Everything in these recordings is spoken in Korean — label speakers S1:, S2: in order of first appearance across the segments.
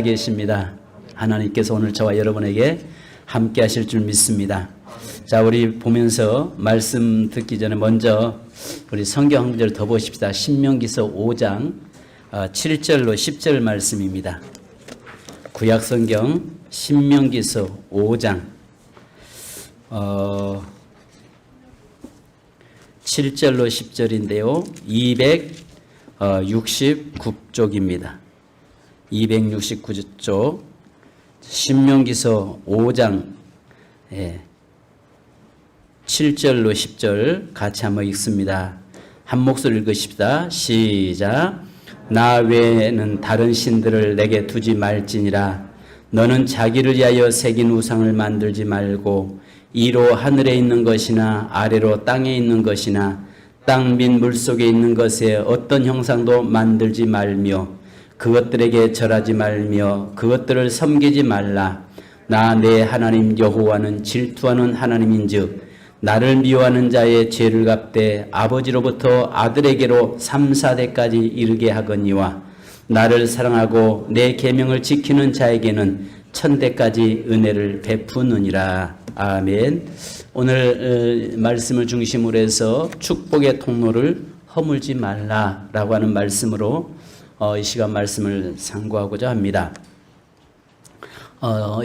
S1: 계십니다. 하나님께서 오늘 저와 여러분에게 함께 하실 줄 믿습니다. 자, 우리 보면서 말씀 듣기 전에 먼저 우리 성경 한 구절 더 보십시다. 신명기서 5장 7절로 10절 말씀입니다. 구약 성경 신명기서 5장 7절로 10절인데요. 269쪽입니다. 269쪽 신명기서 5장 7절로 10절 같이 한번 읽습니다. 한 목소리 읽으십시다. 시작. 나 외에는 다른 신들을 내게 두지 말지니라. 너는 자기를 위하여 새긴 우상을 만들지 말고 이로 하늘에 있는 것이나 아래로 땅에 있는 것이나 땅 및 물속에 있는 것에 어떤 형상도 만들지 말며 그것들에게 절하지 말며 그것들을 섬기지 말라. 나 내 하나님 여호와는 질투하는 하나님인즉 나를 미워하는 자의 죄를 갚되 아버지로부터 아들에게로 3, 4대까지 이르게 하거니와 나를 사랑하고 내 계명을 지키는 자에게는 1000대까지 은혜를 베푸느니라. 아멘. 오늘 말씀을 중심으로 해서 축복의 통로를 허물지 말라라고 하는 말씀으로 이 시간 말씀을 상고하고자 합니다.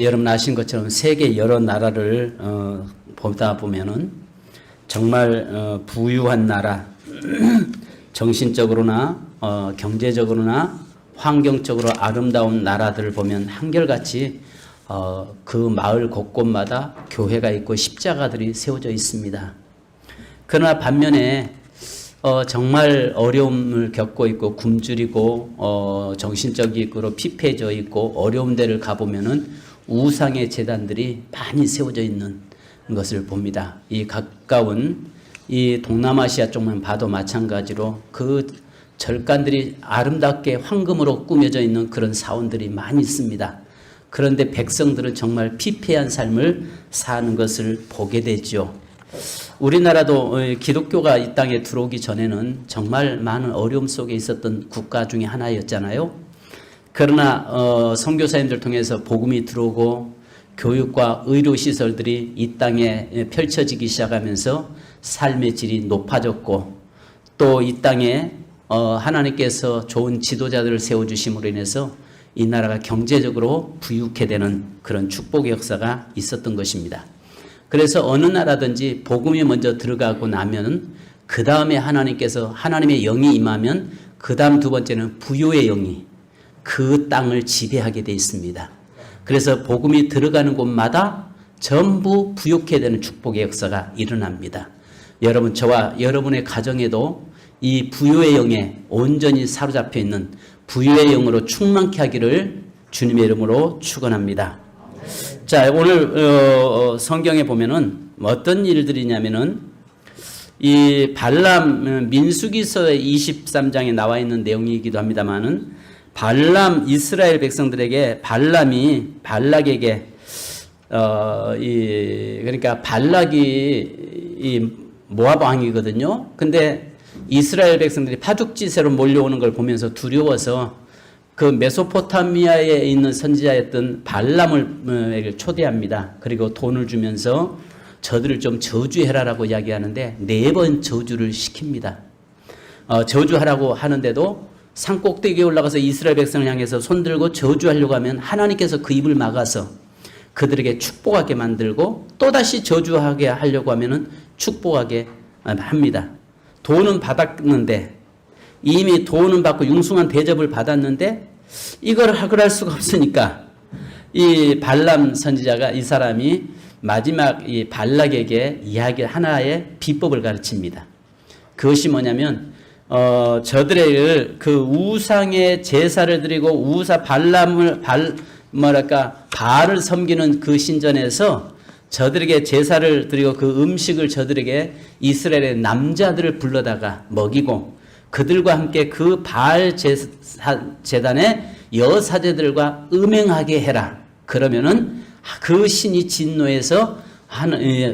S1: 여러분 아신 것처럼 세계 여러 나라를 보다 보면은 정말 부유한 나라, 정신적으로나 경제적으로나 환경적으로 아름다운 나라들을 보면 한결같이 그 마을 곳곳마다 교회가 있고 십자가들이 세워져 있습니다. 그러나 반면에 정말 어려움을 겪고 있고 굶주리고 정신적으로 피폐해져 있고 어려운 데를 가보면은 우상의 제단들이 많이 세워져 있는 것을 봅니다. 이 가까운 이 동남아시아 쪽만 봐도 마찬가지로 그 절간들이 아름답게 황금으로 꾸며져 있는 그런 사원들이 많이 있습니다. 그런데 백성들은 정말 피폐한 삶을 사는 것을 보게 되죠. 우리나라도 기독교가 이 땅에 들어오기 전에는 정말 많은 어려움 속에 있었던 국가 중에 하나였잖아요. 그러나 선교사님들 통해서 복음이 들어오고 교육과 의료시설들이 이 땅에 펼쳐지기 시작하면서 삶의 질이 높아졌고 또 이 땅에 하나님께서 좋은 지도자들을 세워주심으로 인해서 이 나라가 경제적으로 부유케 되는 그런 축복의 역사가 있었던 것입니다. 그래서 어느 나라든지 복음이 먼저 들어가고 나면 그 다음에 하나님께서 하나님의 영이 임하면 그 다음 두 번째는 부요의 영이 그 땅을 지배하게 되어 있습니다. 그래서 복음이 들어가는 곳마다 전부 부요케 되는 축복의 역사가 일어납니다. 여러분 저와 여러분의 가정에도 이 부요의 영에 온전히 사로잡혀 있는 부요의 영으로 충만케 하기를 주님의 이름으로 축원합니다. 자, 오늘 성경에 보면은 어떤 일들이냐면은 이 발람 민수기서의 23장에 나와 있는 내용이기도 합니다만은 발람 이스라엘 백성들에게 발람이 발락에게 그러니까 발락이 이 모압 왕이거든요. 근데 이스라엘 백성들이 파죽지세로 몰려오는 걸 보면서 두려워서 그 메소포타미아에 있는 선지자였던 발람을 초대합니다. 그리고 돈을 주면서 저들을 좀 저주해라라고 이야기하는데 4번 저주를 시킵니다. 저주하라고 하는데도 산 꼭대기에 올라가서 이스라엘 백성을 향해서 손들고 저주하려고 하면 하나님께서 그 입을 막아서 그들에게 축복하게 만들고 또다시 저주하게 하려고 하면은 축복하게 합니다. 돈은 받았는데 이미 돈은 받고 융숭한 대접을 받았는데 이걸 할 수가 없으니까 이 발람 선지자가 이 사람이 마지막 이 발락에게 이야기 하나의 비법을 가르칩니다. 그것이 뭐냐면 저들의 그 우상의 제사를 드리고 바알을 섬기는 그 신전에서 저들에게 제사를 드리고 그 음식을 저들에게 이스라엘의 남자들을 불러다가 먹이고 그들과 함께 그 바알 제단의 여사제들과 음행하게 해라. 그러면은 그 신이 진노해서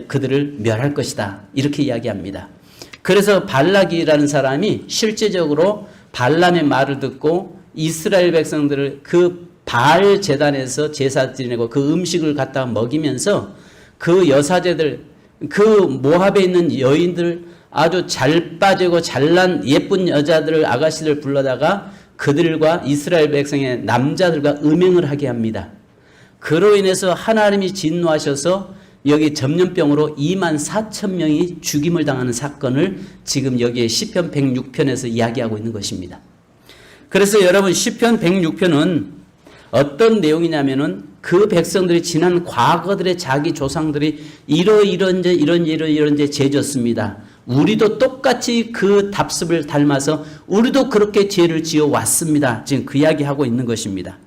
S1: 그들을 멸할 것이다. 이렇게 이야기합니다. 그래서 발락이라는 사람이 실제적으로 발람의 말을 듣고 이스라엘 백성들을 그 바알 제단에서 제사 드리고 그 음식을 갖다가 먹이면서 그 여사제들, 그 모압에 있는 여인들, 아주 잘 빠지고 잘난 예쁜 여자들을, 아가씨들 불러다가 그들과 이스라엘 백성의 남자들과 음행을 하게 합니다. 그로 인해서 하나님이 진노하셔서 여기 전염병으로 24,000명이 죽임을 당하는 사건을 지금 여기에 시편 106편에서 이야기하고 있는 것입니다. 그래서 여러분, 시편 106편은 어떤 내용이냐면은 그 백성들이 지난 과거들의 자기 조상들이 이런 죄 죄졌습니다. 우리도 똑같이 그 답습을 닮아서 우리도 그렇게 죄를 지어 왔습니다. 지금 그 이야기하고 있는 것입니다.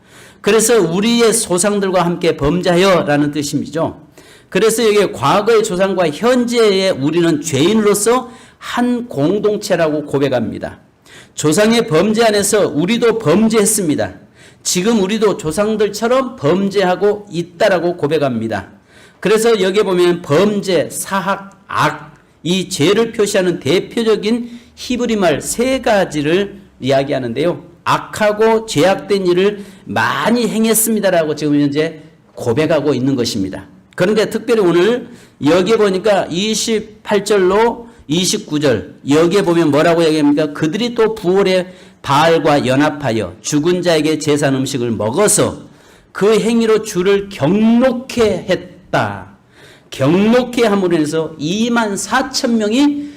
S1: 그래서 우리의 조상들과 함께 범죄하여라는 뜻이죠. 그래서 여기 과거의 조상과 현재의 우리는 죄인으로서 한 공동체라고 고백합니다. 조상의 범죄 안에서 우리도 범죄했습니다. 지금 우리도 조상들처럼 범죄하고 있다라고 고백합니다. 그래서 여기 보면 범죄, 사악, 악, 이 죄를 표시하는 대표적인 히브리 말 세 가지를 이야기하는데요. 악하고 죄악된 일을 많이 행했습니다라고 지금 현재 고백하고 있는 것입니다. 그런데 특별히 오늘 여기에 보니까 28절로 29절 여기에 보면 뭐라고 얘기합니까? 그들이 또 부올의 바알과 연합하여 죽은 자에게 제사 음식을 먹어서 그 행위로 주를 경록해 했다. 경록해 함으로 인해서 24,000명이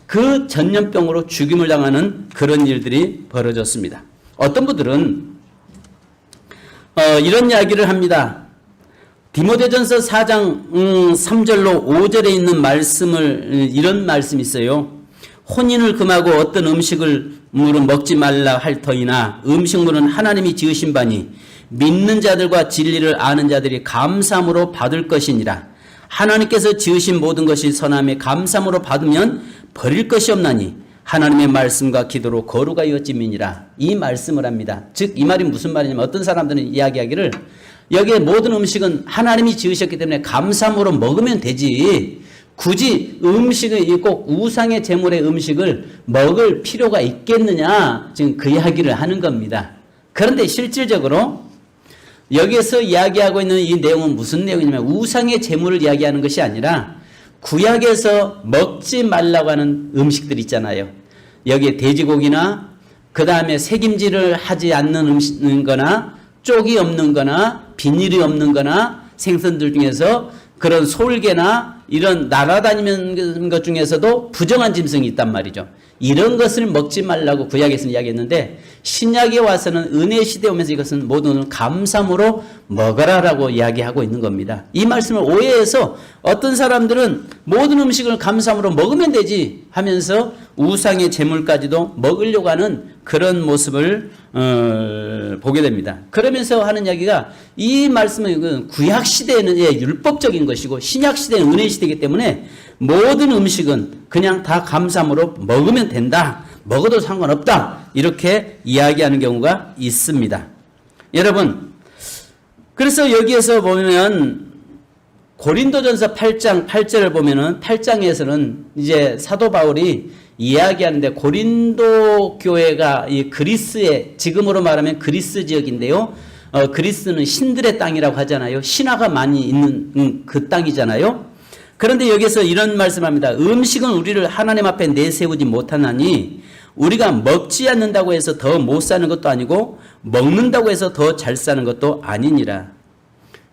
S1: 그 전염병으로 죽임을 당하는 그런 일들이 벌어졌습니다. 어떤 분들은 이런 이야기를 합니다. 디모데전서 4장 3절로 5절에 있는 말씀을, 이런 말씀이 있어요. 혼인을 금하고 어떤 음식을 먹지 말라 할 터이나 음식물은 하나님이 지으신 바니 믿는 자들과 진리를 아는 자들이 감사함으로 받을 것이니라. 하나님께서 지으신 모든 것이 선함에 감사함으로 받으면 버릴 것이 없나니 하나님의 말씀과 기도로 거룩하여 여짐이니라. 이 말씀을 합니다. 즉 이 말이 무슨 말이냐면, 어떤 사람들은 이야기하기를 여기에 모든 음식은 하나님이 지으셨기 때문에 감사함으로 먹으면 되지, 굳이 음식을, 꼭 우상의 제물의 음식을 먹을 필요가 있겠느냐, 지금 그 이야기를 하는 겁니다. 그런데 실질적으로 여기에서 이야기하고 있는 이 내용은 무슨 내용이냐면, 우상의 제물을 이야기하는 것이 아니라 구약에서 먹지 말라고 하는 음식들 있잖아요. 여기에 돼지고기나 그 다음에 색임질을 하지 않는 거나 쪽이 없는 거나 비닐이 없는 거나 생선들 중에서 그런 솔개나 이런 날아다니는 것 중에서도 부정한 짐승이 있단 말이죠. 이런 것을 먹지 말라고 구약에서는 이야기했는데, 신약에 와서는 은혜 시대에 오면서 이것은 모든 감사함으로 먹어라라고 이야기하고 있는 겁니다. 이 말씀을 오해해서 어떤 사람들은 모든 음식을 감사함으로 먹으면 되지 하면서 우상의 제물까지도 먹으려고 하는 그런 모습을 보게 됩니다. 그러면서 하는 이야기가, 이 말씀은 구약 시대에는 율법적인 것이고 신약 시대는 은혜 시대이기 때문에 모든 음식은 그냥 다 감사함으로 먹으면 된다, 먹어도 상관없다, 이렇게 이야기하는 경우가 있습니다. 여러분, 그래서 여기에서 보면 고린도전서 8장 8절을 보면은 8장에서는 이제 사도 바울이 이야기하는데, 고린도 교회가 이 그리스의, 지금으로 말하면 그리스 지역인데요. 그리스는 신들의 땅이라고 하잖아요. 신화가 많이 있는 그 땅이잖아요. 그런데 여기서 이런 말씀합니다. 음식은 우리를 하나님 앞에 내세우지 못하나니 우리가 먹지 않는다고 해서 더 못 사는 것도 아니고 먹는다고 해서 더 잘 사는 것도 아니니라.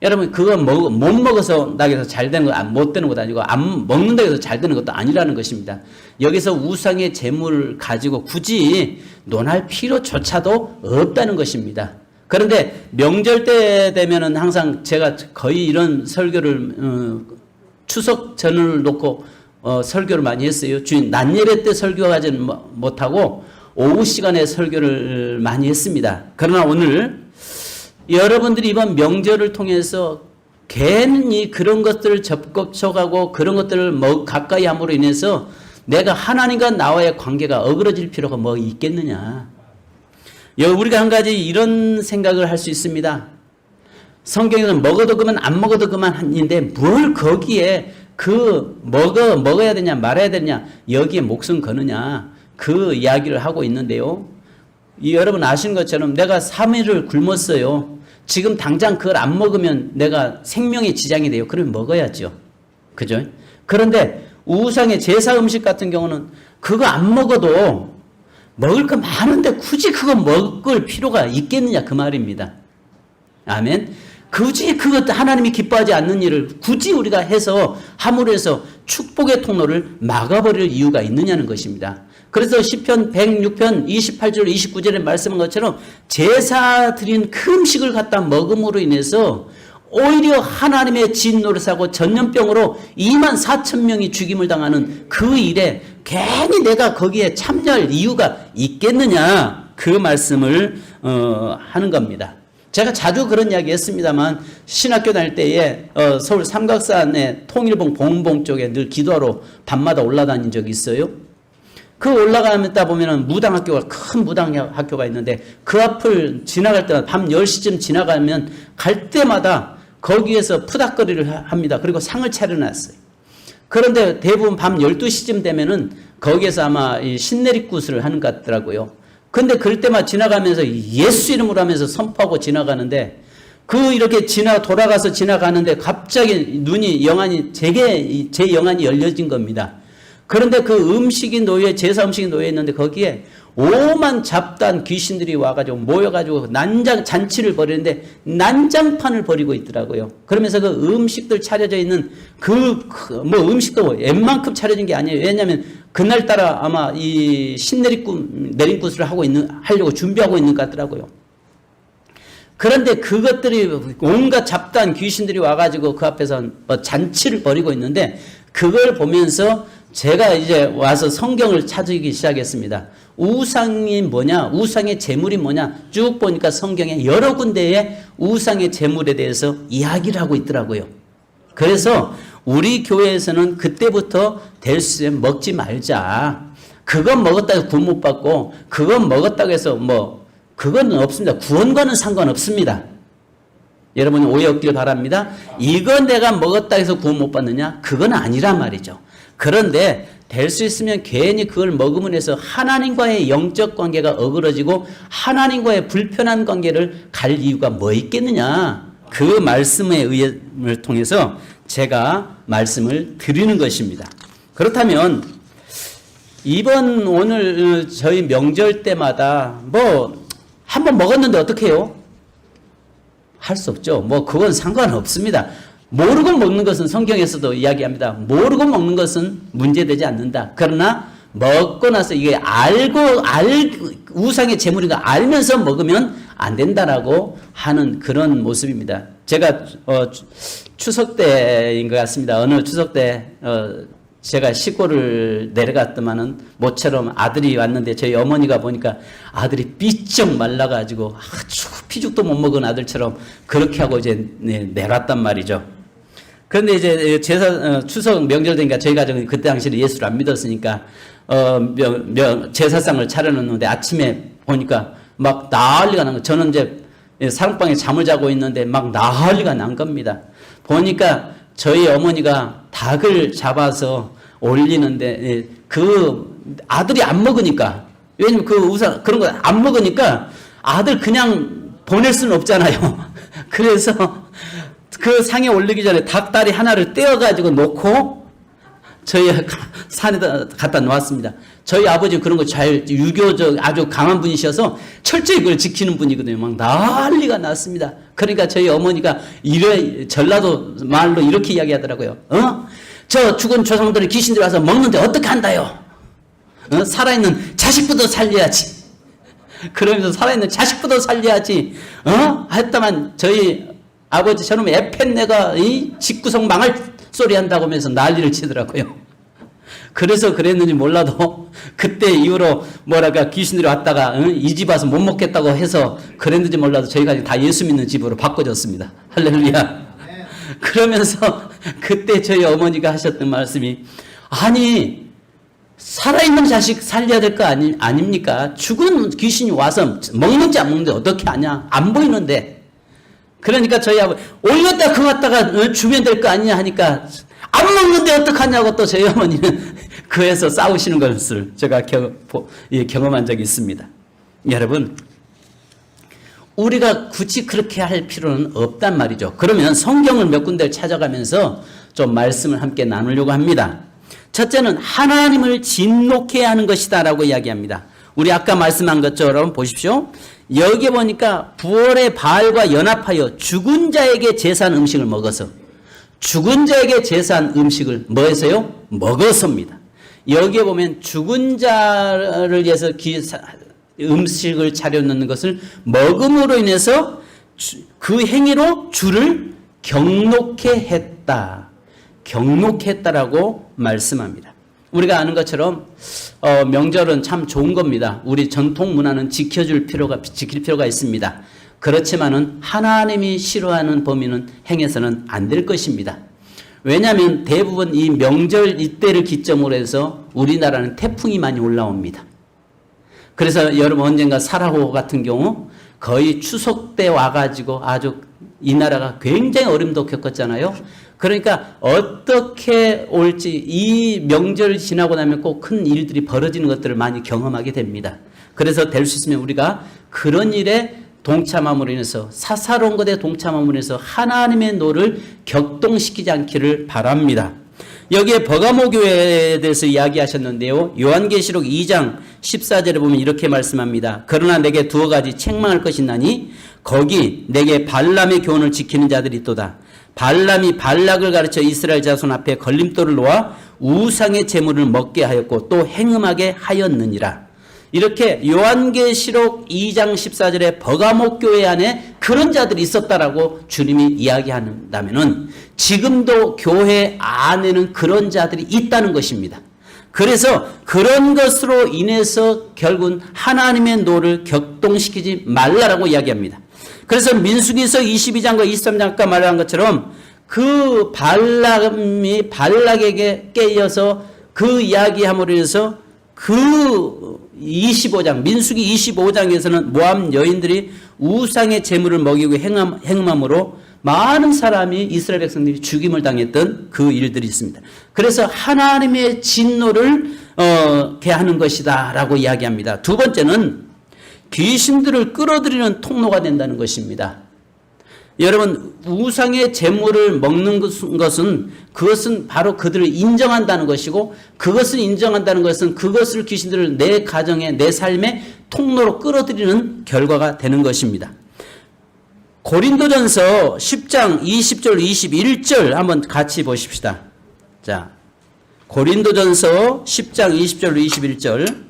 S1: 여러분, 그거 못 먹어서 나에서 잘 되는 거, 못 되는 것도 아니고 안 먹는다고 해서 잘 되는 것도 아니라는 것입니다. 여기서 우상의 재물을 가지고 굳이 논할 필요조차도 없다는 것입니다. 그런데 명절 때 되면은 항상 제가 거의 이런 설교를 추석 전을 놓고 설교를 많이 했어요. 주인 낮 예배 때 설교하지는 못하고 오후 시간에 설교를 많이 했습니다. 그러나 오늘 여러분들이 이번 명절을 통해서 괜히 그런 것들을 접촉하고 그런 것들을 가까이 함으로 인해서 내가 하나님과 나와의 관계가 어그러질 필요가 뭐 있겠느냐. 우리가 한 가지 이런 생각을 할 수 있습니다. 성경에는 먹어도 그만 안 먹어도 그만인데 뭘 거기에 먹어야 되냐 말아야 되냐 여기에 목숨 거느냐, 그 이야기를 하고 있는데요. 여러분 아시는 것처럼 내가 3일을 굶었어요. 지금 당장 그걸 안 먹으면 내가 생명에 지장이 돼요. 그러면 먹어야죠. 그죠? 그런데 우상의 제사 음식 같은 경우는 그거 안 먹어도 먹을 거 많은데 굳이 그거 먹을 필요가 있겠느냐 그 말입니다. 아멘. 굳이 그것 하나님이 기뻐하지 않는 일을 굳이 우리가 해서 함으로 해서 축복의 통로를 막아버릴 이유가 있느냐는 것입니다. 그래서 시편 106편 28절 29절에 말씀한 것처럼 제사 드린 그 음식을 갖다 먹음으로 인해서 오히려 하나님의 진노를 사고 전염병으로 2만 4천 명이 죽임을 당하는 그 일에 괜히 내가 거기에 참여할 이유가 있겠느냐 그 말씀을 하는 겁니다. 제가 자주 그런 이야기 했습니다만 신학교 다닐 때에 서울 삼각산의 통일봉 봉봉 쪽에 늘 기도하러 밤마다 올라다닌 적이 있어요. 그 올라가다 보면은 무당학교가 큰 무당학교가 있는데 그 앞을 지나갈 때마다 밤 10시쯤 지나가면 갈 때마다 거기에서 푸닥거리를 합니다. 그리고 상을 차려놨어요. 그런데 대부분 밤 12시쯤 되면은 거기에서 아마 이 신내리굿을 하는 것 같더라고요. 근데 그럴 때만 지나가면서 예수 이름으로 하면서 선포하고 지나가는데 이렇게 돌아가서 지나가는데 갑자기 눈이 영안이 제 영안이 열려진 겁니다. 그런데 그 음식이 놓여 제사 음식이 놓여 있는데 거기에 오만 잡다한 귀신들이 와가지고 모여가지고 잔치를 벌이는데 난장판을 벌이고 있더라고요. 그러면서 그 음식들 차려져 있는 음식도 웬만큼 차려진 게 아니에요. 왜냐하면 그날따라 아마 이 내림굿을 하려고 준비하고 있는 것 같더라고요. 그런데 그것들이 온갖 잡다한 귀신들이 와가지고 그 앞에서 잔치를 벌이고 있는데 그걸 보면서 제가 이제 와서 성경을 찾기 시작했습니다. 우상이 뭐냐? 우상의 제물이 뭐냐? 쭉 보니까 성경에 여러 군데에 우상의 제물에 대해서 이야기를 하고 있더라고요. 그래서 우리 교회에서는 그때부터 될 수 있으면 먹지 말자. 그건 먹었다고 해서 구원 못 받고 그건 먹었다고 해서 그건 없습니다. 구원과는 상관없습니다. 여러분 오해 없길 바랍니다. 이건 내가 먹었다 해서 구원 못 받느냐? 그건 아니란 말이죠. 그런데 될 수 있으면 괜히 그걸 먹음으로 해서 하나님과의 영적 관계가 어그러지고 하나님과의 불편한 관계를 갈 이유가 뭐 있겠느냐. 그 말씀의 의를 통해서 제가 말씀을 드리는 것입니다. 그렇다면 오늘 저희 명절 때마다 한번 먹었는데 어떻게 해요? 할 수 없죠. 그건 상관없습니다. 모르고 먹는 것은 성경에서도 이야기합니다. 모르고 먹는 것은 문제되지 않는다. 그러나 먹고 나서 이게 우상의 제물인 거 알면서 먹으면 안 된다라고 하는 그런 모습입니다. 제가 추석 때인 것 같습니다. 어느 추석 때 제가 시골을 내려갔더만은 모처럼 아들이 왔는데 저희 어머니가 보니까 아들이 삐쩍 말라가지고 아주 피죽도 못 먹은 아들처럼 그렇게 하고 이제 내려왔단 말이죠. 그런데 이제 추석 명절 되니까 저희 가정은 그때 당시에 예수를 안 믿었으니까 제사상을 차려놓는데 아침에 보니까 막 난리가 난 거예요. 저는 이제 사랑방에 잠을 자고 있는데 막 난리가 난 겁니다. 보니까 저희 어머니가 닭을 잡아서 올리는데 그 아들이 안 먹으니까, 왜냐면 그런 거 안 먹으니까 아들 그냥 보낼 수는 없잖아요. 그래서 그 상에 올리기 전에 닭다리 하나를 떼어가지고 놓고 저희 산에다 갖다 놓았습니다. 저희 아버지 그런 거 유교적 아주 강한 분이셔서 철저히 그걸 지키는 분이거든요. 막 난리가 났습니다. 그러니까 저희 어머니가 전라도 말로 이렇게 이야기하더라고요. 저 죽은 조상들이 귀신들이 와서 먹는데 어떻게 한다요? 살아있는 자식부터 살려야지. 그러면서 살아있는 자식부터 살려야지. 했다만 저희 아버지 저놈 에펜네가 이 집구석 망할 소리 한다고 하면서 난리를 치더라고요. 그래서 그랬는지 몰라도 그때 이후로 귀신들이 왔다가 이 집 와서 못 먹겠다고 해서 그랬는지 몰라도 저희가 다 예수 믿는 집으로 바꿔줬습니다. 할렐루야. 그러면서 그때 저희 어머니가 하셨던 말씀이, 아니 살아있는 자식 살려야 될 거 아닙니까? 죽은 귀신이 와서 먹는지 안 먹는지 어떻게 아냐? 안 보이는데. 그러니까 저희 아버지 올렸다 그거 갖다가 주면 될 거 아니냐 하니까 안 먹는데 어떡하냐고 또 저희 어머니는 그에서 싸우시는 것을 제가 경험한 적이 있습니다. 여러분, 우리가 굳이 그렇게 할 필요는 없단 말이죠. 그러면 성경을 몇 군데를 찾아가면서 좀 말씀을 함께 나누려고 합니다. 첫째는 하나님을 진노케 하는 것이다 라고 이야기합니다. 우리 아까 말씀한 것처럼 보십시오. 여기 보니까 부활의 바알과 연합하여 죽은 자에게 제사한 음식을 먹어서, 죽은 자에게 제사한 음식을 뭐 해서요? 먹어서입니다. 여기에 보면 죽은 자를 위해서 음식을 차려놓는 것을 먹음으로 인해서 그 행위로 주를 경록해 했다. 경록해 했다라고 말씀합니다. 우리가 아는 것처럼 명절은 참 좋은 겁니다. 우리 전통 문화는 지킬 필요가 있습니다. 그렇지만은 하나님이 싫어하는 범위는 행해서는 안 될 것입니다. 왜냐하면 대부분 이 명절 이때를 기점으로 해서 우리나라는 태풍이 많이 올라옵니다. 그래서 여러분 언젠가 사라호 같은 경우 거의 추석 때 와가지고 아주 이 나라가 굉장히 어려움도 겪었잖아요. 그러니까 어떻게 올지 이 명절 지나고 나면 꼭 큰 일들이 벌어지는 것들을 많이 경험하게 됩니다. 그래서 될 수 있으면 우리가 그런 일에 동참함으로 인해서, 사사로운 것에 동참함으로 인해서 하나님의 노를 격동시키지 않기를 바랍니다. 여기에 버가모 교회에 대해서 이야기하셨는데요. 요한계시록 2장 14절에 보면 이렇게 말씀합니다. 그러나 내게 두어 가지 책망할 것이 있나니 거기 내게 발람의 교훈을 지키는 자들이 있도다. 발람이 발락을 가르쳐 이스라엘 자손 앞에 걸림돌을 놓아 우상의 제물을 먹게 하였고 또 행음하게 하였느니라. 이렇게 요한계시록 2장 14절에 버가모 교회 안에 그런 자들이 있었다라고 주님이 이야기한다면은 지금도 교회 안에는 그런 자들이 있다는 것입니다. 그래서 그런 것으로 인해서 결국은 하나님의 노를 격동시키지 말라라고 이야기합니다. 그래서 민수기서 22장과 23장 아까 말한 것처럼 그 발람이 발락에게 깨어서 그 이야기함으로 인해서 그 25장 민수기 25장에서는 모압 여인들이 우상의 제물을 먹이고 행음함으로 많은 사람이 이스라엘 백성들이 죽임을 당했던 그 일들이 있습니다. 그래서 하나님의 진노를 개하는 것이다 라고 이야기합니다. 두 번째는 귀신들을 끌어들이는 통로가 된다는 것입니다. 여러분 우상의 제물을 먹는 것은 그것은 바로 그들을 인정한다는 것이고, 그것을 인정한다는 것은 그것을 귀신들을 내 가정에 내 삶에 통로로 끌어들이는 결과가 되는 것입니다. 고린도전서 10장 20절 21절 한번 같이 보십시다. 자, 고린도전서 10장 20절 21절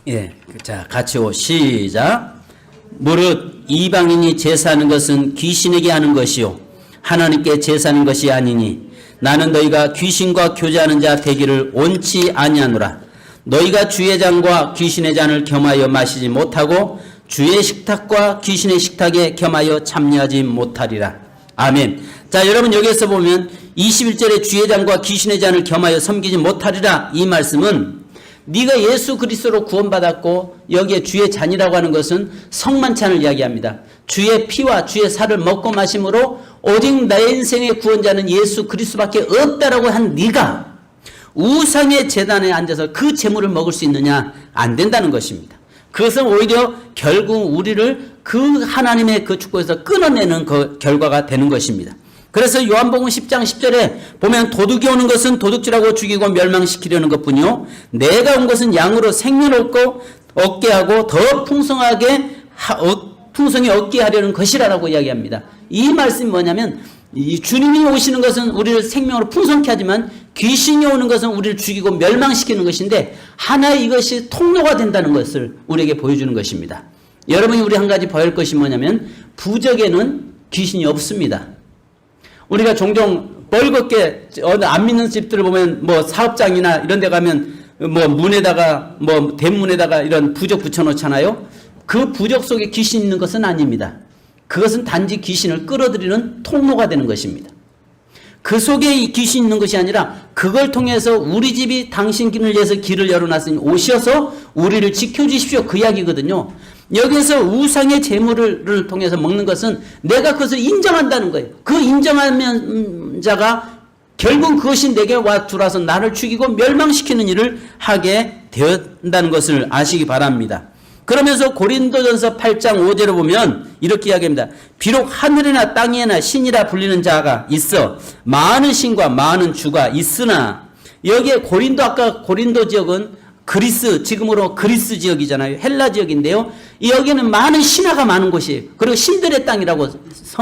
S1: 예, 자 같이 시작. 무릇 이방인이 제사하는 것은 귀신에게 하는 것이요 하나님께 제사하는 것이 아니니 나는 너희가 귀신과 교제하는 자 되기를 원치 아니하노라. 너희가 주의 잔과 귀신의 잔을 겸하여 마시지 못하고 주의 식탁과 귀신의 식탁에 겸하여 참여하지 못하리라. 아멘. 자 여러분 여기에서 보면 21절에 주의 잔과 귀신의 잔을 겸하여 섬기지 못하리라, 이 말씀은 네가 예수 그리스도로 구원받았고 여기에 주의 잔이라고 하는 것은 성만찬을 이야기합니다. 주의 피와 주의 살을 먹고 마심으로 오직 나의 인생의 구원자는 예수 그리스도밖에 없다라고 한 네가 우상의 제단에 앉아서 그 제물을 먹을 수 있느냐? 안 된다는 것입니다. 그것은 오히려 결국 우리를 그 하나님의 그 축복에서 끊어내는 그 결과가 되는 것입니다. 그래서 요한복음 10장 10절에 보면 도둑이 오는 것은 도둑질하고 죽이고 멸망시키려는 것뿐이요 내가 온 것은 양으로 생명을 얻게 하고 더 풍성하게 풍성히 얻게 하려는 것이라고 이야기합니다. 이 말씀이 뭐냐면 이 주님이 오시는 것은 우리를 생명으로 풍성케 하지만 귀신이 오는 것은 우리를 죽이고 멸망시키는 것인데 하나의 이것이 통로가 된다는 것을 우리에게 보여주는 것입니다. 여러분이 우리 한 가지 봐야 할 것이 뭐냐면 부적에는 귀신이 없습니다. 우리가 종종 벌겋게 안 믿는 집들을 보면 뭐 사업장이나 이런 데 가면 뭐 문에다가 뭐 대문에다가 이런 부적 붙여놓잖아요. 그 부적 속에 귀신 있는 것은 아닙니다. 그것은 단지 귀신을 끌어들이는 통로가 되는 것입니다. 그 속에 귀신 있는 것이 아니라 그걸 통해서 우리 집이 당신을 위해서 길을 열어놨으니 오셔서 우리를 지켜주십시오, 그 이야기거든요. 여기서 우상의 제물을 통해서 먹는 것은 내가 그것을 인정한다는 거예요. 그 인정하는 자가 결국 그것이 내게 와 들어와서 나를 죽이고 멸망시키는 일을 하게 되었다는 것을 아시기 바랍니다. 그러면서 고린도전서 8장 5절을 보면 이렇게 이야기합니다. 비록 하늘이나 땅이나 신이라 불리는 자가 있어 많은 신과 많은 주가 있으나, 여기에 아까 고린도 지역은 그리스, 지금으로 그리스 지역이잖아요. 헬라 지역인데요. 여기는 많은 신화가 많은 곳이에요. 그리고 신들의 땅이라고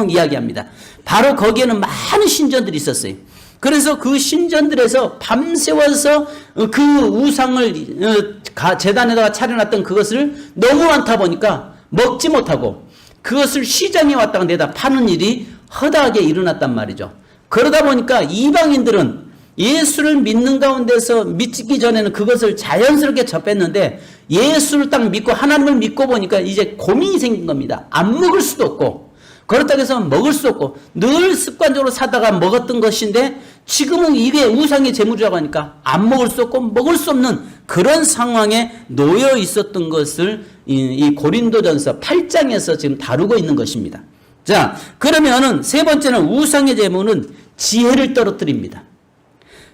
S1: 이야기합니다. 바로 거기에는 많은 신전들이 있었어요. 그래서 그 신전들에서 밤새워서 그 우상을 제단에다가 차려놨던 그것을 너무 많다 보니까 먹지 못하고 그것을 시장에 왔다가 내다 파는 일이 허다하게 일어났단 말이죠. 그러다 보니까 이방인들은 예수를 믿는 가운데서 믿기 전에는 그것을 자연스럽게 접했는데, 예수를 딱 믿고 하나님을 믿고 보니까 이제 고민이 생긴 겁니다. 안 먹을 수도 없고, 그렇다고 해서 먹을 수 없고, 늘 습관적으로 사다가 먹었던 것인데 지금은 이게 우상의 제물이라고 하니까 안 먹을 수 없고 먹을 수 없는 그런 상황에 놓여 있었던 것을 이 고린도전서 8장에서 지금 다루고 있는 것입니다. 자, 그러면은 세 번째는 우상의 제물은 지혜를 떨어뜨립니다.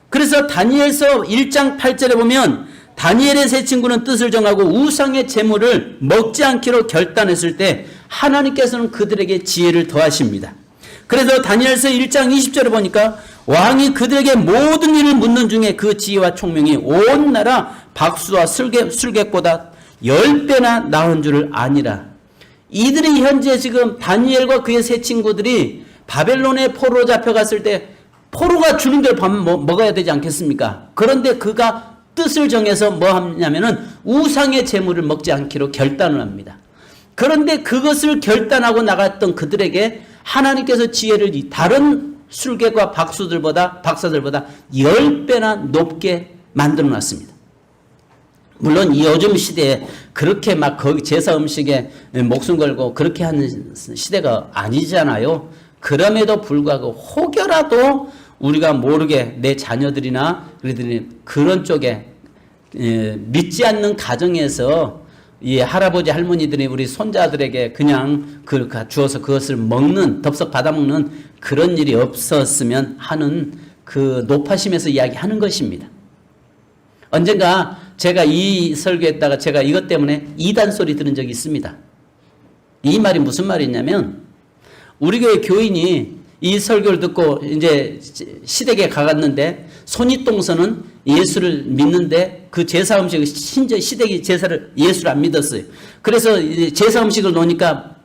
S1: 그래서 다니엘서 1장 8절에 보면 다니엘의 세 친구는 뜻을 정하고 우상의 제물을 먹지 않기로 결단했을 때 하나님께서는 그들에게 지혜를 더하십니다. 그래서 다니엘서 1장 20절에 보니까 왕이 그들에게 모든 일을 묻는 중에 그 지혜와 총명이 온 나라 박수와 술객보다 10배나 나은 줄을 아니라. 이들이 현재 지금 다니엘과 그의 세 친구들이 바벨론의 포로로 잡혀갔을 때 포로가 주는 대로 밥 먹어야 되지 않겠습니까? 그런데 그가 뜻을 정해서 뭐 하냐면은 우상의 제물을 먹지 않기로 결단을 합니다. 그런데 그것을 결단하고 나갔던 그들에게 하나님께서 지혜를 다른 술객과 박사들보다 10배나 높게 만들어 놨습니다. 물론 요즘 시대에 그렇게 막 제사 음식에 목숨 걸고 그렇게 하는 시대가 아니잖아요. 그럼에도 불구하고 혹여라도 우리가 모르게 내 자녀들이나 그런 쪽에 믿지 않는 가정에서 이 할아버지 할머니들이 우리 손자들에게 그냥 주어서 그것을 먹는, 덥석 받아먹는 그런 일이 없었으면 하는 그 높아심에서 이야기하는 것입니다. 언젠가 제가 이 설교했다가 제가 이것 때문에 이단 소리 들은 적이 있습니다. 이 말이 무슨 말이냐면, 우리 교회 교인이 이 설교를 듣고 이제 시댁에 가갔는데 손윗동서는 예수를 믿는데 그 제사 음식을 시댁이 예수를 안 믿었어요. 그래서 이제 제사 음식을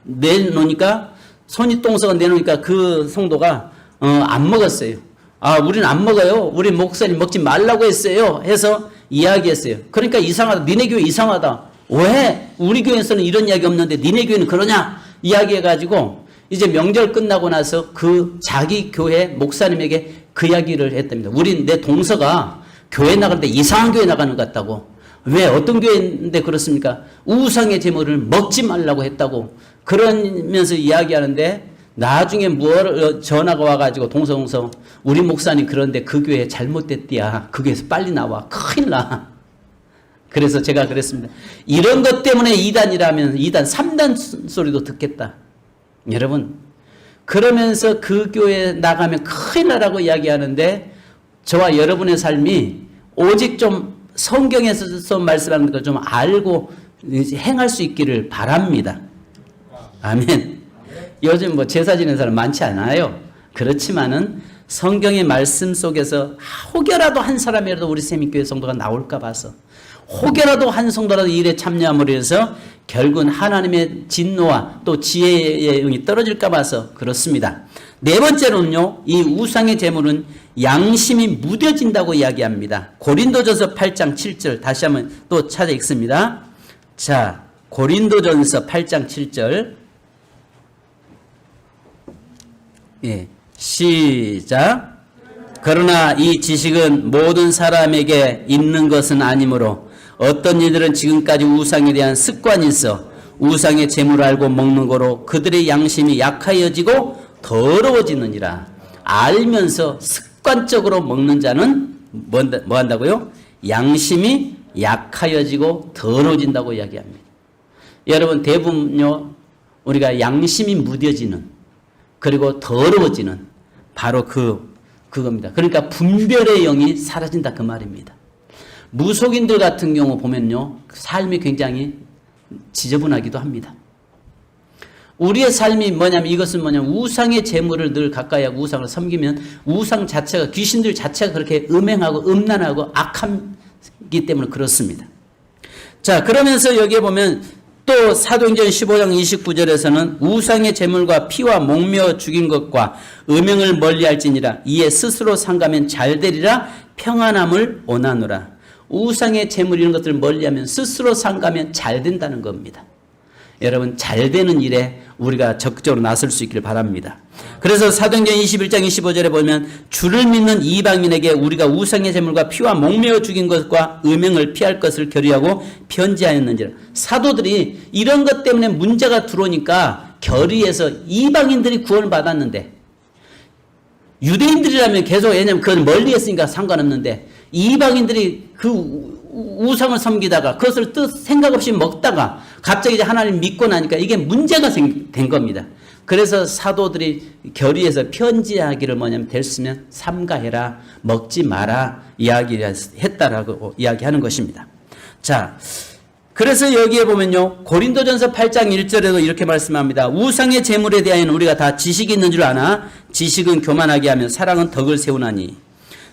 S1: 내놓으니까 손윗동서가 내놓으니까 그 성도가 안 먹었어요. 아, 우리는 안 먹어요. 우리 목사님 먹지 말라고 했어요. 해서 이야기했어요. 그러니까 이상하다. 니네 교회 이상하다. 왜 우리 교회에서는 이런 이야기 없는데 니네 교회는 그러냐? 이야기해가지고 이제 명절 끝나고 나서 그 자기 교회 목사님에게 그 이야기를 했답니다. 내 동서가 교회 나가는데 이상한 교회 나가는 것 같다고. 왜 어떤 교회인데 그렇습니까? 우상의 제물을 먹지 말라고 했다고. 그러면서 이야기하는데 나중에 전화가 와가지고 동서 우리 목사님 그런데 그 교회 잘못됐디야. 그 교회에서 빨리 나와. 큰일 나. 그래서 제가 그랬습니다. 이런 것 때문에 2단이라면 2단 3단 소리도 듣겠다. 여러분, 그러면서 그 교회에 나가면 큰일 나라고 이야기하는데 저와 여러분의 삶이 오직 좀 성경에서 말씀하는 걸 좀 알고 행할 수 있기를 바랍니다. 아멘. 요즘 제사 지내는 사람 많지 않아요. 그렇지만은 성경의 말씀 속에서 혹여라도 한 사람이라도 우리 세미교회 성도가 나올까 봐서, 혹여라도 한 성도라도 이 일에 참여함으로 해서 결국은 하나님의 진노와 또 지혜의 영이 떨어질까 봐서 그렇습니다. 네 번째로는요, 이 우상의 제물은 양심이 무뎌진다고 이야기합니다. 고린도전서 8장 7절 다시 한번 또 찾아 읽습니다. 자, 고린도전서 8장 7절. 예, 시작. 그러나 이 지식은 모든 사람에게 있는 것은 아니므로 어떤 이들은 지금까지 우상에 대한 습관이 있어 우상의 재물을 알고 먹는 거로 그들의 양심이 약하여지고 더러워지느니라. 알면서 습관적으로 먹는 자는 뭐 한다고요? 양심이 약하여지고 더러워진다고 이야기합니다. 여러분, 대부분요, 우리가 양심이 무뎌지는, 그리고 더러워지는 바로 그 그겁니다. 그러니까 분별의 영이 사라진다 그 말입니다. 무속인들 같은 경우 보면요, 삶이 굉장히 지저분하기도 합니다. 우리의 삶이 뭐냐면, 이것은 뭐냐면 우상의 재물을 늘 가까이 하고 우상을 섬기면 우상 자체가, 귀신들 자체가 그렇게 음행하고 음란하고 악하기 때문에 그렇습니다. 자, 그러면서 여기에 보면 또 사도행전 15장 29절에서는 우상의 재물과 피와 목매어 죽인 것과 음행을 멀리할지니라 이에 스스로 상가면 잘되리라 평안함을 원하노라. 우상의 재물 이런 것들을 멀리하면 스스로 상가면 잘 된다는 겁니다. 여러분, 잘 되는 일에 우리가 적극적으로 나설 수 있기를 바랍니다. 그래서 사도행전 21장 25절에 보면 주를 믿는 이방인에게 우리가 우상의 재물과 피와 목매어 죽인 것과 음행을 피할 것을 결의하고 편지하였는지라. 사도들이 이런 것 때문에 문제가 들어오니까 결의해서, 이방인들이 구원을 받았는데 유대인들이라면 계속, 왜냐하면 그건 멀리 했으니까 상관없는데 이방인들이 그 우상을 섬기다가 그것을 생각 없이 먹다가 갑자기 이제 하나님 믿고 나니까 이게 문제가 된 겁니다. 그래서 사도들이 결의해서 편지하기를 뭐냐면 됐으면 삼가해라, 먹지 마라 이야기했다라고 이야기하는 것입니다. 자, 그래서 여기에 보면요, 고린도전서 8장 1절에도 이렇게 말씀합니다. 우상의 재물에 대하여는 우리가 다 지식이 있는 줄 아나 지식은 교만하게 하며 사랑은 덕을 세우나니.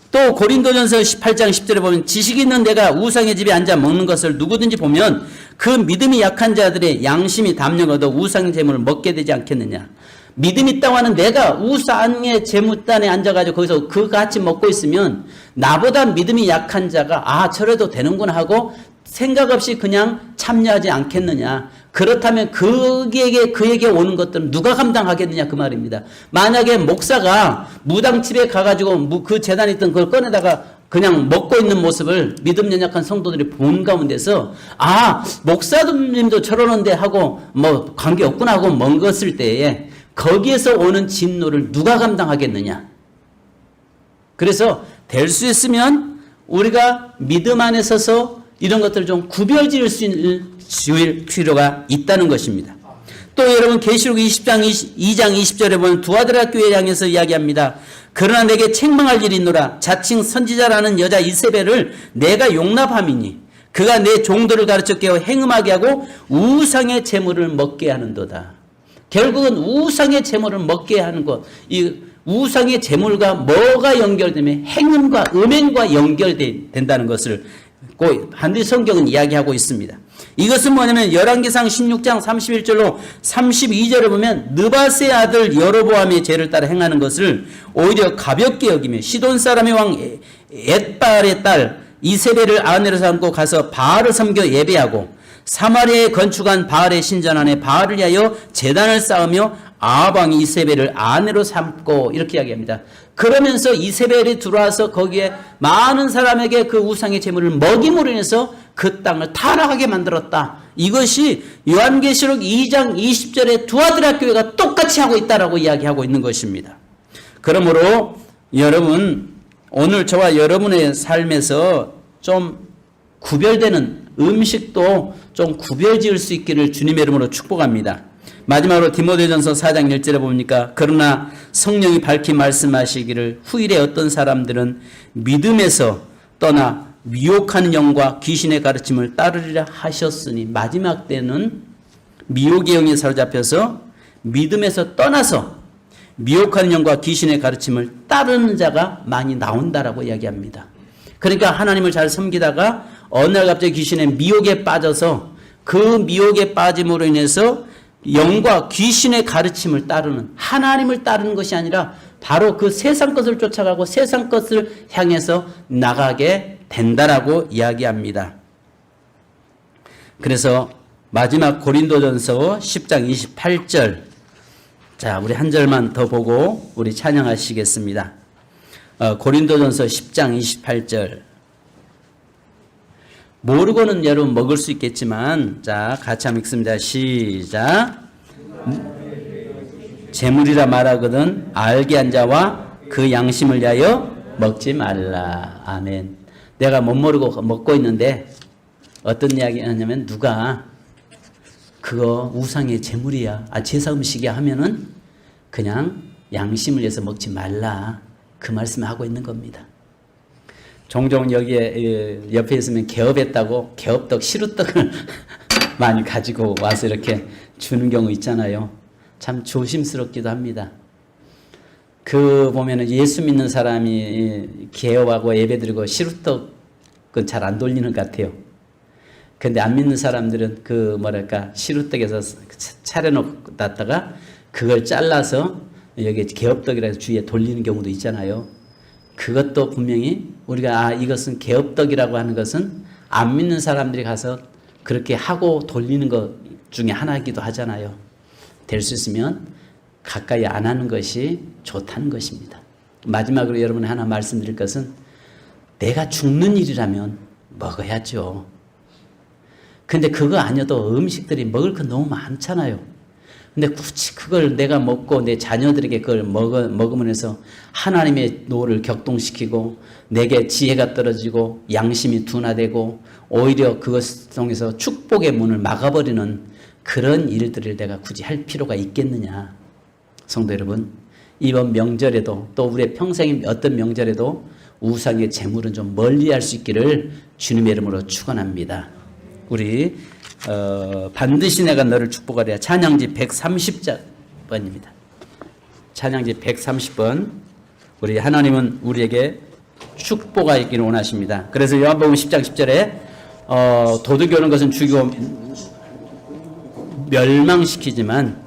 S1: 또 고린도전서 18장 10절에 보면 지식이 있는 내가 우상의 집에 앉아 먹는 것을 누구든지 보면 그 믿음이 약한 자들의 양심이 담력 얻어 우상의 재물을 먹게 되지 않겠느냐. 믿음 있다고 하는 내가 우상의 재물단에 앉아가지고 거기서 그거 같이 먹고 있으면 나보다 믿음이 약한 자가 저래도 되는구나 하고 생각 없이 그냥 참여하지 않겠느냐. 그렇다면 그에게 오는 것들은 누가 감당하겠느냐 그 말입니다. 만약에 목사가 무당집에 가가지고 그 재단에 있던 그걸 꺼내다가 그냥 먹고 있는 모습을 믿음 연약한 성도들이 본 가운데서 목사님도 저러는데 하고 뭐 관계없구나 하고 먹었을 때에 거기에서 오는 진노를 누가 감당하겠느냐. 그래서 될 수 있으면 우리가 믿음 안에 서서 이런 것들을 좀 구별 지을 수 있는 필요가 있다는 것입니다. 또 여러분 계시록 2장 20절에 보면 두아드라 교회 향해서 이야기합니다. 그러나 내게 책망할 일이 있노라. 자칭 선지자라는 여자 이세벨을 내가 용납함이니 그가 내 종들을 가르쳐 깨워 행음하게 하고 우상의 재물을 먹게 하는도다. 결국은 우상의 재물을 먹게 하는 것, 이 우상의 재물과 뭐가 연결되면 행음과 음행과 연결된다는 것을 꼭 반드시 성경은 이야기하고 있습니다. 이것은 뭐냐면 열왕기상 16장 31절로 32절에 보면 느바스의 아들 여로보암의 죄를 따라 행하는 것을 오히려 가볍게 여기며 시돈 사람의 왕 엣바알의 딸 이세벨을 아내로 삼고 가서 바알을 섬겨 예배하고 사마리아에 건축한 바알의 신전 안에 바알을 위하여 제단을 쌓으며 아합 왕이 이세벨을 아내로 삼고 이렇게 이야기합니다. 그러면서 이세벨이 들어와서 거기에 많은 사람에게 그 우상의 재물을 먹임으로 인해서 그 땅을 타락하게 만들었다. 이것이 요한계시록 2장 20절에 두아드라 교회가 똑같이 하고 있다라고 이야기하고 있는 것입니다. 그러므로 여러분, 오늘 저와 여러분의 삶에서 좀 구별되는 음식도 좀 구별 지을 수 있기를 주님의 이름으로 축복합니다. 마지막으로 디모데전서 4장 1절에 보니까 그러나 성령이 밝히 말씀하시기를 후일에 어떤 사람들은 믿음에서 떠나 미혹하는 영과 귀신의 가르침을 따르리라 하셨으니, 마지막 때는 미혹의 영에 사로잡혀서 믿음에서 떠나서 미혹하는 영과 귀신의 가르침을 따르는 자가 많이 나온다라고 이야기합니다. 그러니까 하나님을 잘 섬기다가 어느 날 갑자기 귀신의 미혹에 빠져서 그 미혹에 빠짐으로 인해서 영과 귀신의 가르침을 따르는, 하나님을 따르는 것이 아니라 바로 그 세상 것을 쫓아가고 세상 것을 향해서 나가게 된다라고 이야기합니다. 그래서 마지막 고린도전서 10장 28절, 자, 우리 한 절만 더 보고 우리 찬양하시겠습니다. 고린도전서 10장 28절. 모르고는 여러분 먹을 수 있겠지만, 자, 같이 한번 읽습니다. 시작. 재물이라 말하거든 알게 한 자와 그 양심을 위하여 먹지 말라. 아멘. 내가 못 모르고 먹고 있는데 어떤 이야기 하냐면, 누가 그거 우상의 재물이야, 제사 음식이야 하면은 그냥 양심을 위해서 먹지 말라. 그 말씀을 하고 있는 겁니다. 종종 여기에 옆에 있으면 개업했다고 개업떡, 시루떡을 많이 가지고 와서 이렇게 주는 경우 있잖아요. 참 조심스럽기도 합니다. 그 보면은 예수 믿는 사람이 개업하고 예배드리고 시루떡은 잘 안 돌리는 것 같아요. 근데 안 믿는 사람들은 그 뭐랄까 시루떡에서 차려놨다가 그걸 잘라서 여기 개업떡이라 해서 주위에 돌리는 경우도 있잖아요. 그것도 분명히 우리가 이것은 개업떡이라고 하는 것은 안 믿는 사람들이 가서 그렇게 하고 돌리는 것 중에 하나이기도 하잖아요. 될 수 있으면 가까이 안 하는 것이 좋다는 것입니다. 마지막으로 여러분 하나 말씀드릴 것은 내가 죽는 일이라면 먹어야죠. 근데 그거 아니어도 음식들이 먹을 거 너무 많잖아요. 근데 굳이 그걸 내가 먹고 내 자녀들에게 그걸 먹으면서 하나님의 노를 격동시키고 내게 지혜가 떨어지고 양심이 둔화되고 오히려 그것 통해서 축복의 문을 막아버리는 그런 일들을 내가 굳이 할 필요가 있겠느냐. 성도 여러분, 이번 명절에도 또 우리의 평생의 어떤 명절에도 우상의 재물은 좀 멀리할 수 있기를 주님의 이름으로 축원합니다. 우리 반드시 내가 너를 축복하리라. 찬양지 130번입니다. 찬양지 130번. 우리 하나님은 우리에게 축복하 있기를 원하십니다. 그래서 요한복음 10장 10절에 도둑이 오는 것은 죽이고 멸망시키지만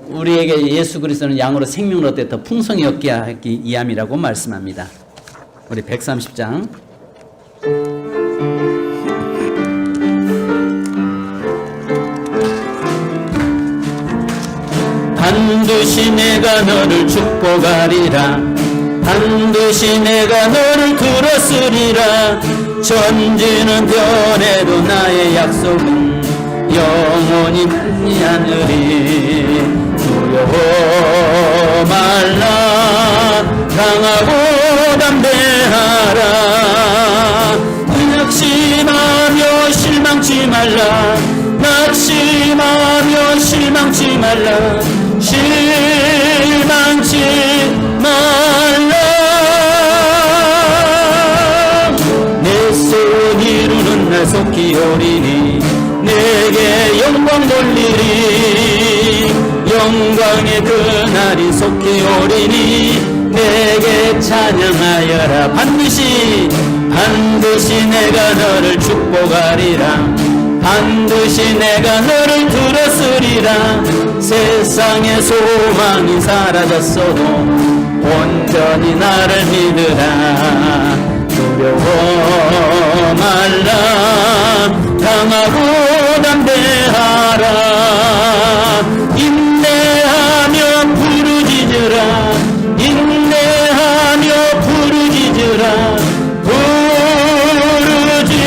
S1: 우리에게 예수 그리스도는 양으로 생명을 얻되 더 풍성히 얻게 하기 위함이라고 말씀합니다. 우리 130장. 반드시 내가 너를 축복하리라. 반드시 내가 너를 들었으리라. 천지는 변해도 나의 약속은 영원히 변치 않으리. 두려워 말라. 강하고 담대하라. 낙심하며 실망치 말라. 낙심하며 실망치 말라. 실망치 말라. 내 손 이루는 날 속히 오리니 내게 영광 돌리리. 영광의 그날이 속히 오리니 내게 찬양하여라. 반드시 내가 너를 축복하리라. 반드시 내가 너를 들었으리라. 세상의 소망이 사라졌어도 온전히 나를 믿으라. 두려워 말라. 강하고 담대하라. 인내하며 부르짖으라. 인내하며 부르짖으라. 부르짖으라.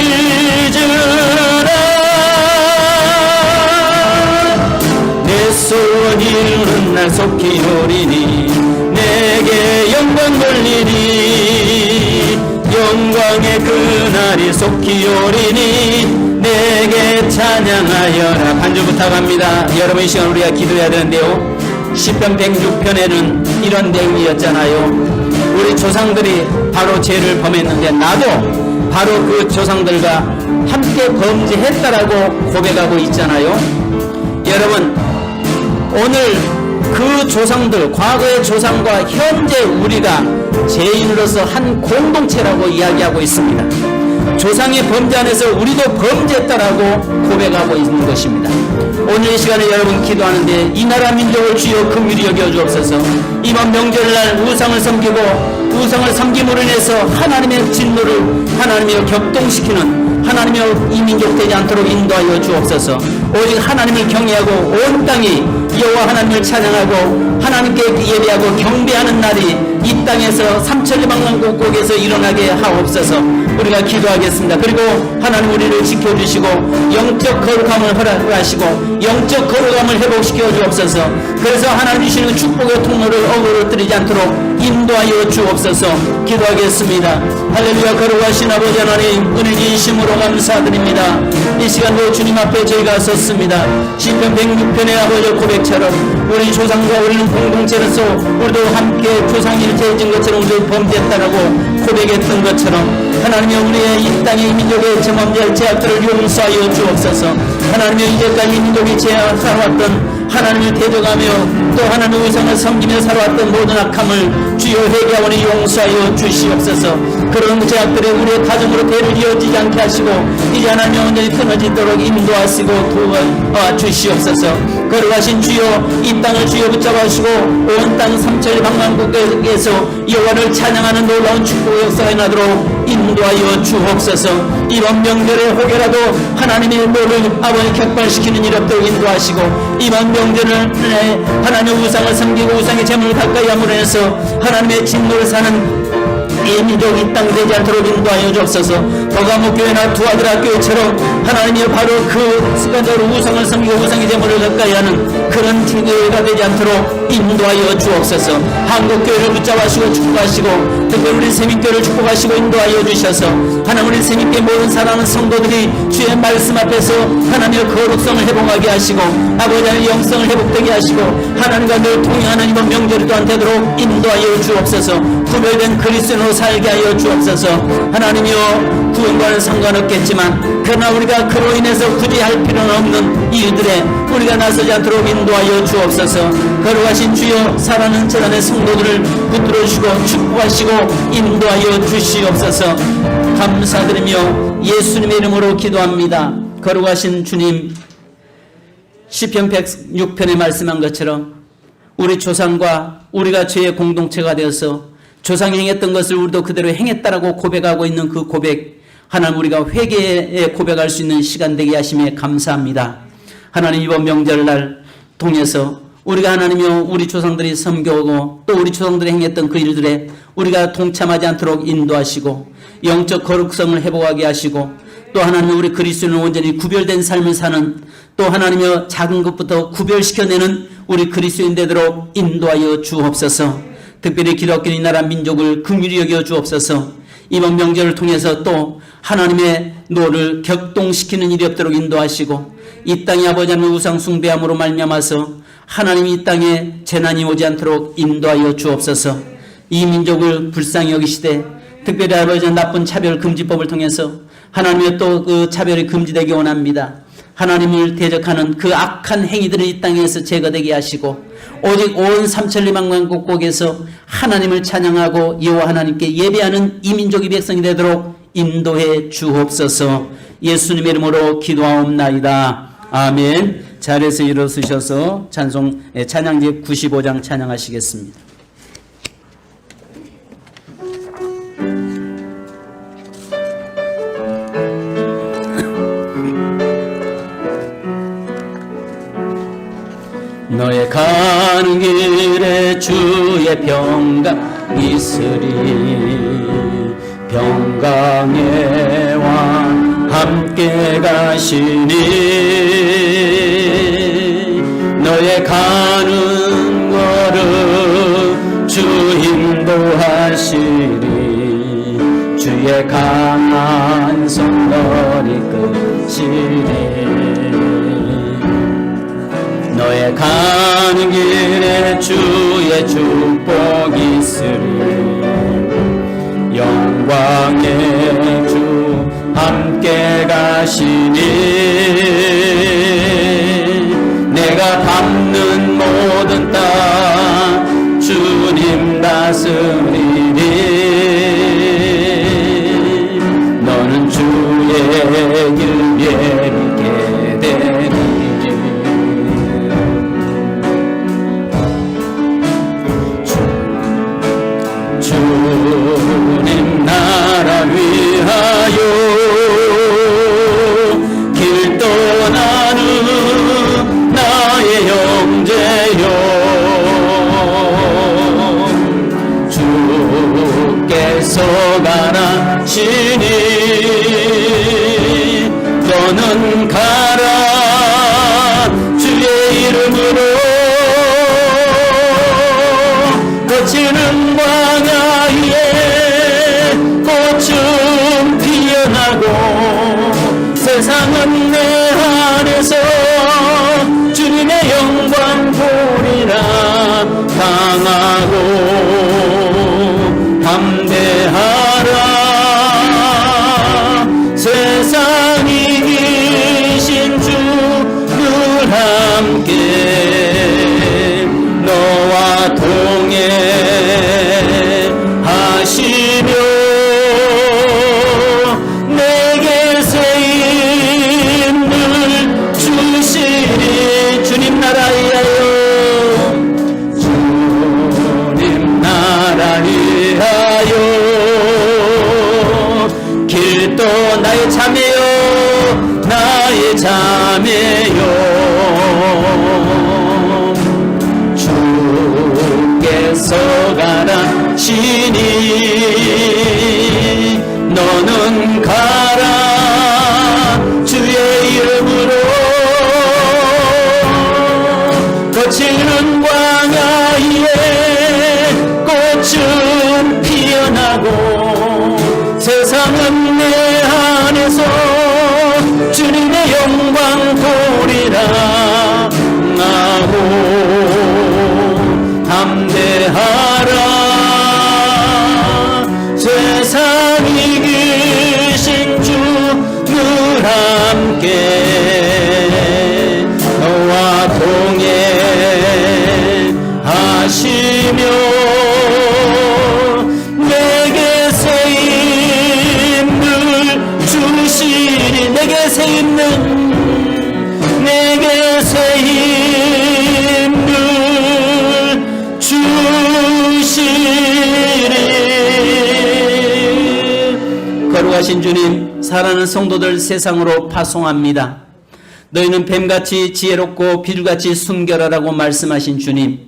S1: 내 손 이루는 날 속히 오리니 내게 영광 돌리니. 영광의 그날이 속히 오리니 내게 찬양하여라. 반주 부탁합니다. 여러분 이 시간 우리가 기도해야 되는데요. 시편 106편에는 이런 내용이었잖아요. 우리 조상들이 바로 죄를 범했는데 나도 바로 그 조상들과 함께 범죄했다라고 고백하고 있잖아요. 여러분 오늘 그 조상들, 과거의 조상과 현재 우리가 죄인으로서 한 공동체라고 이야기하고 있습니다. 조상의 범죄 안에서 우리도 범죄했다라고 고백하고 있는 것입니다. 오늘 이 시간에 여러분 기도하는데 이 나라 민족을 주여 긍휼히 여겨 주옵소서. 이번 명절날 우상을 섬기고 우상을 섬김으로 인해서 하나님의 진노를 하나님이여 격동시키는 하나님이여 이 민족 되지 않도록 인도하여 주옵소서. 오직 하나님을 경외하고 온 땅이 여호와 하나님을 찬양하고 하나님께 예배하고 경배하는 날이 이 땅에서 삼천리방망곡곡에서 일어나게 하옵소서. 우리가 기도하겠습니다. 그리고 하나님 우리를 지켜주시고 영적 거룩함을 허락하시고 영적 거룩함을 회복시켜 주옵소서. 그래서 하나님 주시는 축복의 통로를 어그러뜨리지 않도록 인도하여 주옵소서. 기도하겠습니다. 할렐루야. 거룩하신 아버지 하나님, 은혜 진심으로 감사드립니다. 이 시간도 주님 앞에 저희가 섰습니다. 시편 106편의 아버지 고백처럼 우리 조상과 우리는 공동체로서 우리도 함께 조상일체에 진 것처럼 우리도 범죄했다라고 고백했던 것처럼 하나님여, 우리의 이 땅의 민족의 죄범죄 죄악들을 용서하여 주옵소서. 하나님여, 이제까지 이 민족이 살아왔던 하나님을 대적하며 또 하나님의 의상을 섬기며 살아왔던 모든 악함을 주여 회개하오니 용서하여 주시옵소서. 그런 죄악들이 우리의 가정으로 대를 이어지지 않게 하시고 이제 하나님 온전히 끊어지도록 인도하시고 도와주시옵소서. 거룩하신 주여, 이 땅을 주여 붙잡아주시고 온 땅 삼천리 방망곡곡에서 여호와를 찬양하는 놀라운 축복의 역사가 나도록 인도하여 주옵소서. 이번 명절에 혹여라도 하나님의 노를 아버지 격발시키는 일 없도록 인도하시고 이번 명절을 하나님의 우상을 섬기고 우상의 재물을 가까이 함으로 해서 하나님의 진노를 사는 이 민족 이 땅 되지 않도록 인도하여 주옵소서. 도가목교회나 두아드라교회처럼 하나님이 바로 그 습관적으로 우상을 섬기고 우상의 재물을 가까이 하는 그런 교회가 되지 않도록 인도하여 주옵소서. 한국교회를 붙잡아주시고 축복하시고 특별히 우리 세민교회를 축복하시고 인도하여 주셔서 하나님 우리 세민교회 모든 사랑하는 성도들이 주의 말씀 앞에서 하나님의 거룩성을 회복하게 하시고 아버지의 영성을 회복되게 하시고 하나님과 늘 동행하는 이번 명절이 또한 되도록 인도하여 주옵소서. 구별된 그리스도인으로 살게 하여 주옵소서. 하나님이여, 구원과는 상관없겠지만 그러나 우리가 그로 인해서 굳이 할 필요는 없는 일들에 우리가 나서지 않도록 인도하여 주옵소서. 거룩하신 주여, 사랑하는 재단의 성도들을 붙들어 주시고 축복하시고 인도하여 주시옵소서. 감사드리며 예수님의 이름으로 기도합니다. 거룩하신 주님, 시편 106편에 말씀한 것처럼 우리 조상과 우리가 죄의 공동체가 되어서 조상이 행했던 것을 우리도 그대로 행했다라고 고백하고 있는 그 고백, 하나님 우리가 회개에 고백할 수 있는 시간 되게 하심에 감사합니다. 하나님 이번 명절날 통해서 우리가 하나님이여 우리 조상들이 섬겨오고 또 우리 조상들이 행했던 그 일들에 우리가 동참하지 않도록 인도하시고 영적 거룩성을 회복하게 하시고 또 하나님 우리 그리스도인은 온전히 구별된 삶을 사는 또 하나님이여 작은 것부터 구별시켜내는 우리 그리스도인 되도록 인도하여 주옵소서. 특별히 기독교 이 나라 민족을 긍휼히 여겨 주옵소서. 이번 명절을 통해서 또 하나님의 노를 격동시키는 일이 없도록 인도하시고 이 땅에 아버지 하나님의 우상 숭배함으로 말미암아서 하나님이 이 땅에 재난이 오지 않도록 인도하여 주옵소서. 이 민족을 불쌍히 여기시되 특별히 아버지 나쁜 차별 금지법을 통해서 하나님의 또 그 차별이 금지되기 원합니다. 하나님을 대적하는 그 악한 행위들을 이 땅에서 제거되게 하시고 오직 온 삼천리 방망곡곡에서 하나님을 찬양하고 여호와 하나님께 예배하는 이 민족의 백성이 되도록 인도해 주옵소서. 예수님의 이름으로 기도하옵나이다. 아멘. 자리에서 일어서셔서 찬양지 95장 찬양하시겠습니다. 너의 가는 길에 주의 평강 있으리. 평강의 왕 함께 가시니 너의 가는 걸음 주 인도하시리. 주의 강한 손 너를 끄시리. 너의 가는 길에 주의 축복이 있으리. 영광의 주 함께 가시니 내가 밟는 모든 땅 주님 다스리니 너는 주의 길 예비게 되니 주님 나라 위하여 길 떠나 주세요. 주께서 가라시니 너는 가라 주의 이름으로. 거칠은 광야에 꽃은 피어나고 세상은 내 안에서 주님의 영광 보리라 하고 담대하라. 세상 이기신 주 늘 함께 너와 동행하시며 내게 새 힘을 주시리. 내게 새 힘을 주시리. 거룩하신 주님, 사랑하는 성도들 세상으로 파송합니다. 너희는 뱀같이 지혜롭고 비둘같이 순결하라고 말씀하신 주님,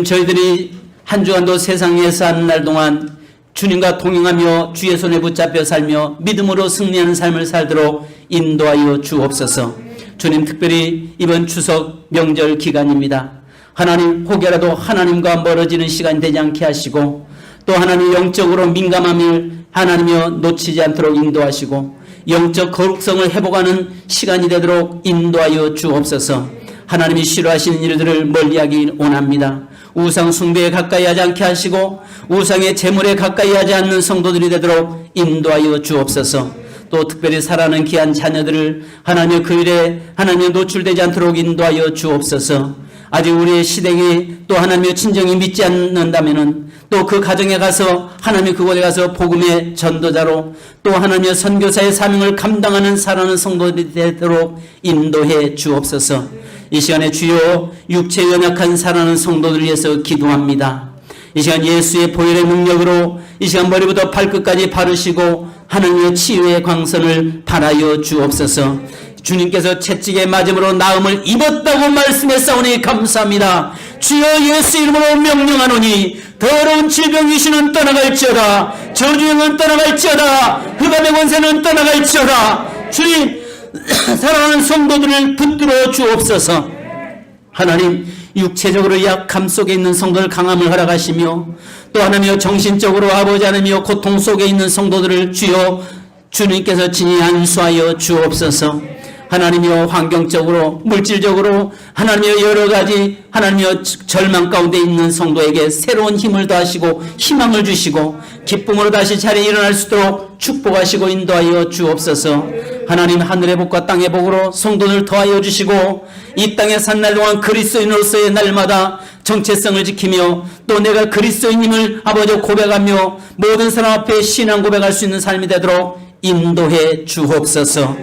S1: 저희들이 한 주간도 세상에 사는 날 동안 주님과 동행하며 주의 손에 붙잡혀 살며 믿음으로 승리하는 삶을 살도록 인도하여 주옵소서. 주님, 특별히 이번 추석 명절 기간입니다. 하나님, 혹여라도 하나님과 멀어지는 시간이 되지 않게 하시고 또 하나님 영적으로 민감함을 하나님이여 놓치지 않도록 인도하시고 영적 거룩성을 회복하는 시간이 되도록 인도하여 주옵소서. 하나님이 싫어하시는 일들을 멀리하기 원합니다. 우상 숭배에 가까이 하지 않게 하시고 우상의 재물에 가까이 하지 않는 성도들이 되도록 인도하여 주옵소서. 또 특별히 사랑하는 귀한 자녀들을 하나님의 그 일에 하나님의 노출되지 않도록 인도하여 주옵소서. 아직 우리의 시댁이 또 하나님의 친정이 믿지 않는다면은 또 그 가정에 가서 하나님의 그곳에 가서 복음의 전도자로 또 하나님의 선교사의 사명을 감당하는 사랑하는 성도들이 되도록 인도해 주옵소서. 이 시간에 주여 육체 연약한 사랑하는 성도들 위해서 기도합니다. 이 시간 예수의 보혈의 능력으로 이 시간 머리부터 발끝까지 바르시고 하나님의 치유의 광선을 발하여 주옵소서. 주님께서 채찍에 맞음으로 나음을 입었다고 말씀했사오니 감사합니다. 주여 예수 이름으로 명령하노니 더러운 질병 귀신은 떠나갈지어다. 저주행은 떠나갈지어다. 흑암의 권세는 떠나갈지어다. 주님, 사랑하는 성도들을 붙들어 주옵소서. 하나님, 육체적으로 약함 속에 있는 성도들 강함을 허락하시며 또 하나님여 정신적으로 아버지 하나님여 고통 속에 있는 성도들을 주여 주님께서 친히 안수하여 주옵소서. 하나님이여 환경적으로 물질적으로 하나님이여 여러가지 하나님이여 절망 가운데 있는 성도에게 새로운 힘을 더하시고 희망을 주시고 기쁨으로 다시 자리에 일어날 수 있도록 축복하시고 인도하여 주옵소서. 하나님, 하늘의 복과 땅의 복으로 성도들 더하여 주시고 이 땅에 산 날 동안 그리스도인으로서의 날마다 정체성을 지키며 또 내가 그리스도인임을 아버지 고백하며 모든 사람 앞에 신앙 고백할 수 있는 삶이 되도록 인도해 주옵소서.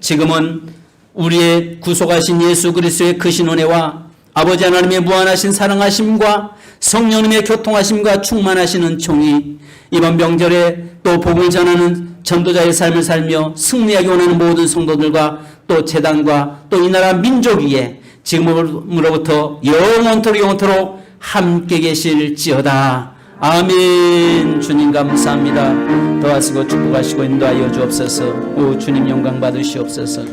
S1: 지금은 우리의 구속하신 예수 그리스도의 크신 은혜와 아버지 하나님의 무한하신 사랑하심과 성령님의 교통하심과 충만하시는 총이 이번 명절에 또 복을 전하는 전도자의 삶을 살며 승리하기 원하는 모든 성도들과 또 재단과 또 이 나라 민족 위에 지금으로부터 영원토록 함께 계실지어다. 아멘. 주님 감사합니다. 도와주시고 축복하시고 인도하여 주옵소서. 오 주님 영광 받으시옵소서.